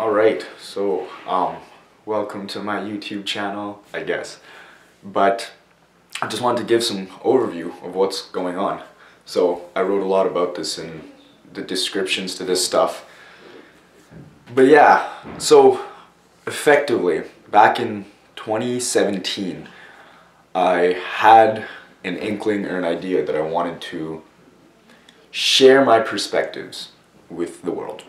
Alright, so welcome to my YouTube channel, I guess. But I just wanted to give some overview of what's going on. So I wrote a lot about this in the descriptions to this stuff. But yeah, so effectively, back in 2017, I had an inkling or an idea that I wanted to share my perspectives with the world.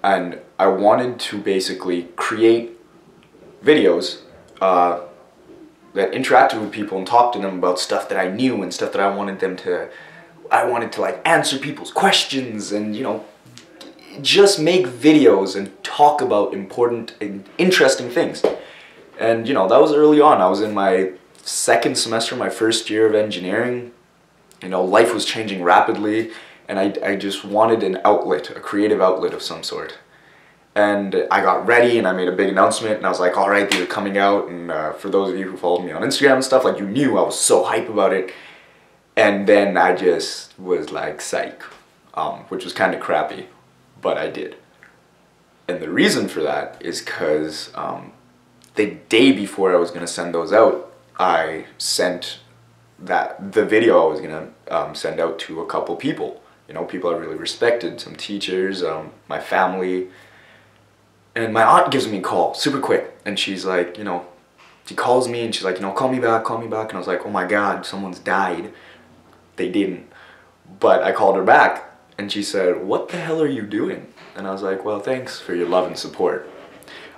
And I wanted to basically create videos that interacted with people and talked to them about stuff that I knew and stuff that I wanted to like answer people's questions and, you know, just make videos and talk about important and interesting things. And, you know, that was early on. I was in my second semester, my first year of engineering. You know, life was changing rapidly. And I just wanted an outlet, a creative outlet of some sort. And I got ready and I made a big announcement and I was like, all right, these are coming out. And for those of you who followed me on Instagram and stuff, like, you knew I was so hype about it. And then I just was like, psych, which was kind of crappy, but I did. And the reason for that is because the day before I was going to send those out, I sent the video I was going to send out to a couple people. You know, people I really respected, some teachers, my family. And my aunt gives me a call super quick. And she's like, you know, she calls me and she's like, you know, call me back, call me back. And I was like, oh my God, someone's died. They didn't. But I called her back and she said, what the hell are you doing? And I was like, well, thanks for your love and support.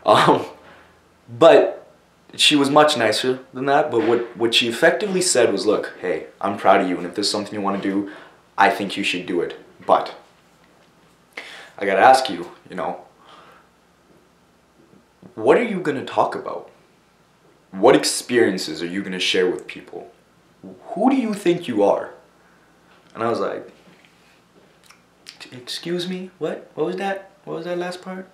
But she was much nicer than that. But what she effectively said was, look, hey, I'm proud of you. And if there's something you want to do, I think you should do it, but I gotta ask you, you know, what are you gonna talk about? What experiences are you gonna share with people? Who do you think you are? And I was like, excuse me, what? What was that? What was that last part?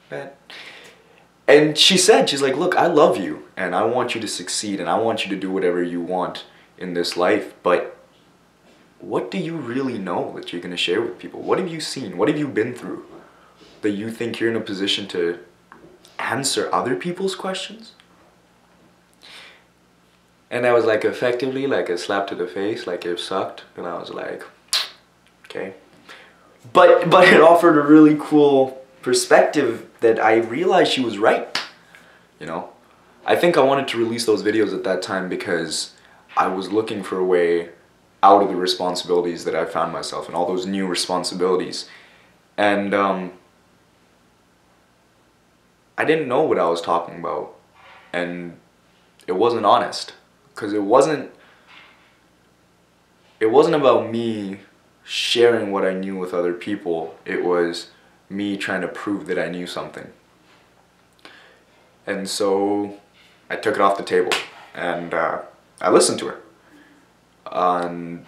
And she said, she's like, look, I love you and I want you to succeed and I want you to do whatever you want in this life, but what do you really know that you're going to share with people? What have you seen? What have you been through that you think you're in a position to answer other people's questions? And that was like effectively like a slap to the face, like it sucked. And I was like, okay. But it offered a really cool perspective that I realized she was right. You know, I think I wanted to release those videos at that time because I was looking for a way out of the responsibilities that I found myself in, all those new responsibilities. And I didn't know what I was talking about. And it wasn't honest. Because it wasn't about me sharing what I knew with other people. It was me trying to prove that I knew something. And so I took it off the table and I listened to her. And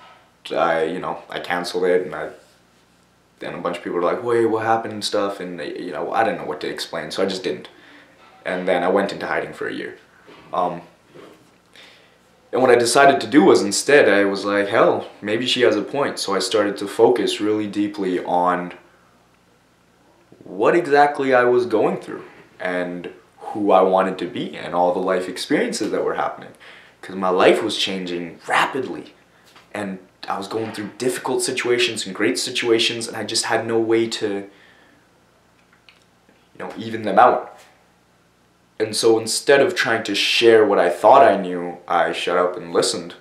I canceled it, and a bunch of people were like, wait, what happened and stuff, and you know, I didn't know what to explain, so I just didn't. And then I went into hiding for a year. And what I decided to do was, instead, I was like, hell, maybe she has a point. So I started to focus really deeply on what exactly I was going through and who I wanted to be and all the life experiences that were happening. Because my life was changing rapidly and I was going through difficult situations and great situations and I just had no way to, you know, even them out. And so instead of trying to share what I thought I knew, I shut up and listened.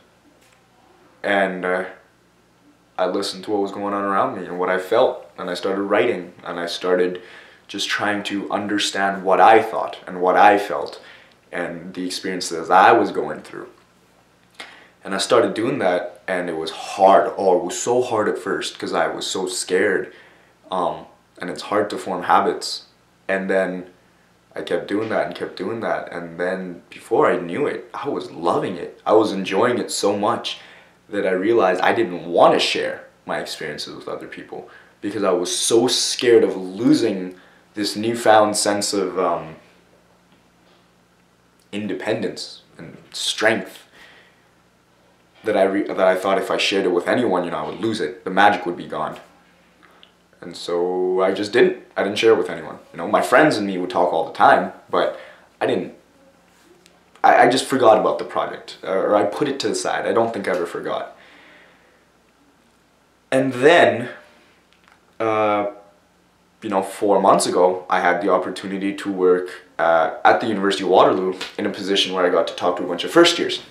And I listened to what was going on around me and what I felt. And I started writing and I started just trying to understand what I thought and what I felt and the experiences I was going through. And I started doing that, and it was hard. Oh, it was so hard at first because I was so scared. And it's hard to form habits. And then I kept doing that and kept doing that. And then before I knew it, I was loving it. I was enjoying it so much that I realized I didn't want to share my experiences with other people because I was so scared of losing this newfound sense of independence and strength that I thought if I shared it with anyone, you know, I would lose it. The magic would be gone. And so I just didn't. I didn't share it with anyone. You know, my friends and me would talk all the time, but I didn't. I just forgot about the project, or I put it to the side. I don't think I ever forgot. And then, you know, 4 months ago, I had the opportunity to work at the University of Waterloo in a position where I got to talk to a bunch of first years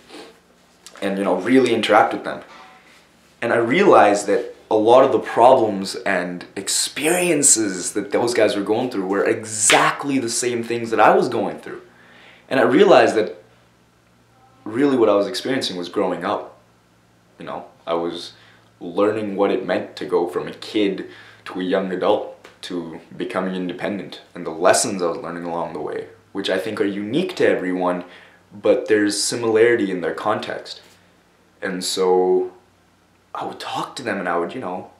and, you know, really interact with them. And I realized that a lot of the problems and experiences that those guys were going through were exactly the same things that I was going through. And I realized that really what I was experiencing was growing up. You know, I was learning what it meant to go from a kid to a young adult to becoming independent, and the lessons I was learning along the way, which I think are unique to everyone, but there's similarity in their context. And so I would talk to them and I would, you know,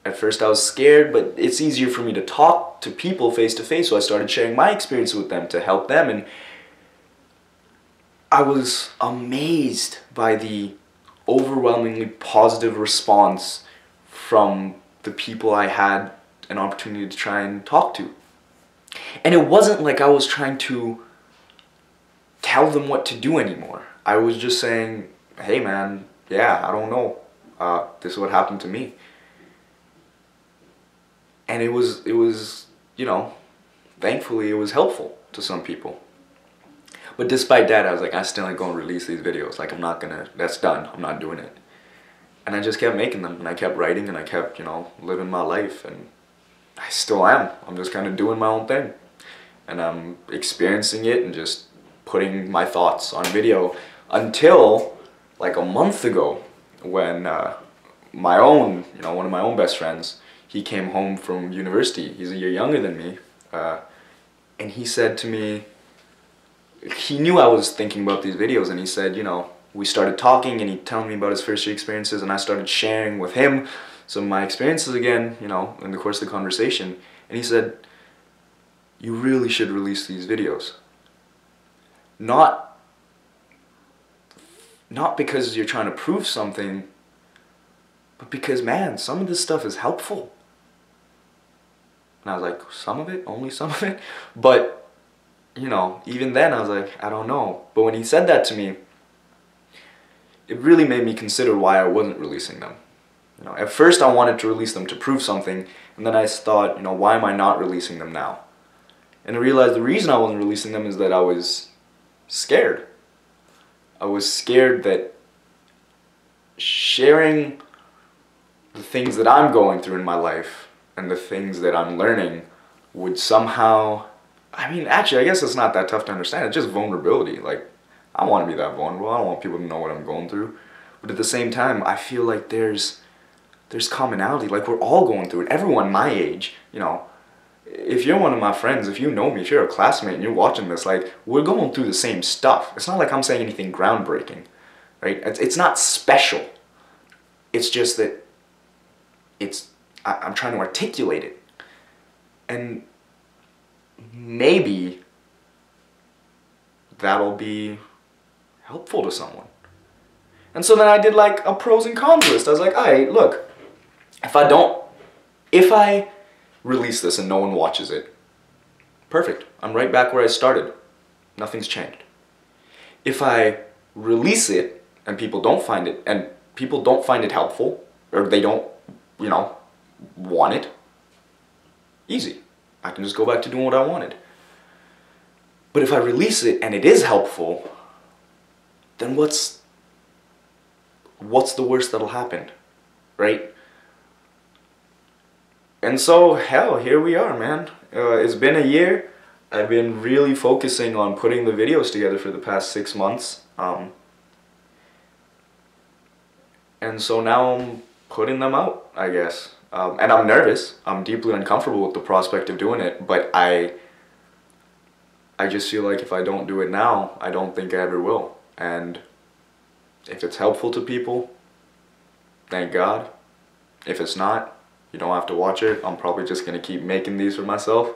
at first I was scared, but it's easier for me to talk to people face to face, so I started sharing my experience with them to help them, and I was amazed by the overwhelmingly positive response from the people I had an opportunity to try and talk to. And it wasn't like I was trying to tell them what to do anymore. I was just saying, hey man, yeah, I don't know. This is what happened to me. And it was, you know, thankfully it was helpful to some people. But despite that, I was like, I still ain't gonna release these videos. Like, I'm not gonna, that's done. I'm not doing it. And I just kept making them, and I kept writing, and I kept, you know, living my life, and I still am. I'm just kind of doing my own thing. And I'm experiencing it and just putting my thoughts on video until, like, a month ago, when my own, you know, one of my own best friends, he came home from university. He's a year younger than me. And he said to me, he knew I was thinking about these videos, and he said, you know, we started talking and he telling me about his first year experiences, and I started sharing with him some of my experiences again, you know, in the course of the conversation. And he said, you really should release these videos. Not because you're trying to prove something, but because, man, some of this stuff is helpful. And I was like, some of it? Only some of it? But, you know, even then I was like, I don't know. But when he said that to me, it really made me consider why I wasn't releasing them. You know, at first I wanted to release them to prove something, and then I thought, you know, why am I not releasing them now? And I realized the reason I wasn't releasing them is that I was scared. I was scared that sharing the things that I'm going through in my life and the things that I'm learning would somehow, I mean, actually, I guess it's not that tough to understand. It's just vulnerability. Like, I want to be that vulnerable. I don't want people to know what I'm going through. But at the same time, I feel like there's commonality. Like, we're all going through it. Everyone my age, you know, if you're one of my friends, if you know me, if you're a classmate and you're watching this, like, we're going through the same stuff. It's not like I'm saying anything groundbreaking, right? It's not special. It's just that I'm trying to articulate it. And maybe that'll be helpful to someone. And so then I did like a pros and cons list. I was like, alright, look, if I release this and no one watches it, perfect. I'm right back where I started. Nothing's changed. If I release it and people don't find it helpful, or they don't, you know, want it, easy. I can just go back to doing what I wanted. But if I release it and it is helpful, then what's the worst that'll happen, right? And so, hell, here we are, man. It's been a year. I've been really focusing on putting the videos together for the past 6 months. And so now I'm putting them out, I guess. And I'm nervous. I'm deeply uncomfortable with the prospect of doing it, but I just feel like if I don't do it now, I don't think I ever will. And if it's helpful to people, thank God. If it's not, you don't have to watch it. I'm probably just gonna keep making these for myself.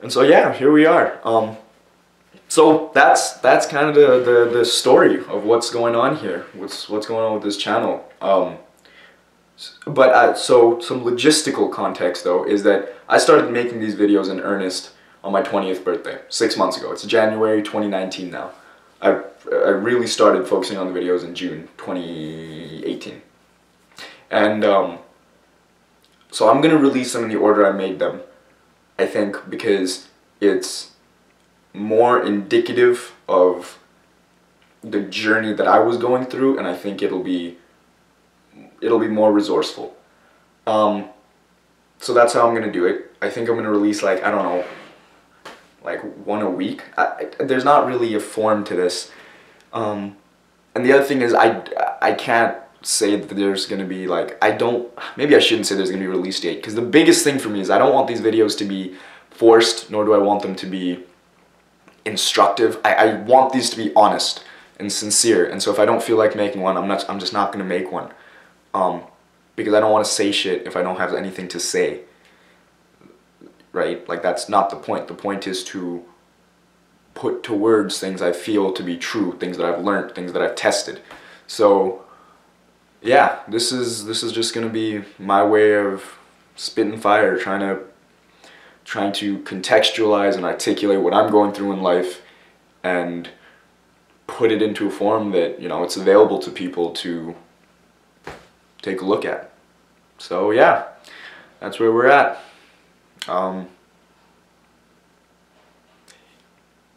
And so yeah, here we are. So that's kind of the story of what's going on here. What's going on with this channel. But so some logistical context though is that I started making these videos in earnest on my 20th birthday, 6 months ago. It's January 2019 now. I really started focusing on the videos in June 2018. And so I'm gonna release them in the order I made them, I think, because it's more indicative of the journey that I was going through, and I think it'll be more resourceful. So that's how I'm gonna do it. I think I'm gonna release, like, I don't know, like one a week. There's not really a form to this. And the other thing is I can't say that there's gonna be, like, maybe I shouldn't say there's gonna be a release date, because the biggest thing for me is I don't want these videos to be forced, nor do I want them to be instructive. I want these to be honest and sincere, and so if I don't feel like making one, I'm just not gonna make one. Because I don't want to say shit if I don't have anything to say, right? Like, that's not the point. The point is to put to words things I feel to be true, things that I've learned, things that I've tested. So yeah, this is just gonna be my way of spitting fire, trying to contextualize and articulate what I'm going through in life and put it into a form that, you know, it's available to people to take a look at. So yeah, that's where we're at.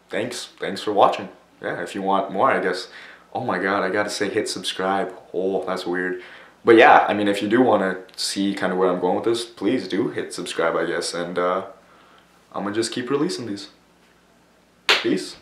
Thanks for watching. Yeah, if you want more, I guess. Oh my god, I gotta say hit subscribe. Oh, that's weird. But yeah, I mean, if you do want to see kind of where I'm going with this, please do hit subscribe, I guess. And I'm gonna just keep releasing these. Peace.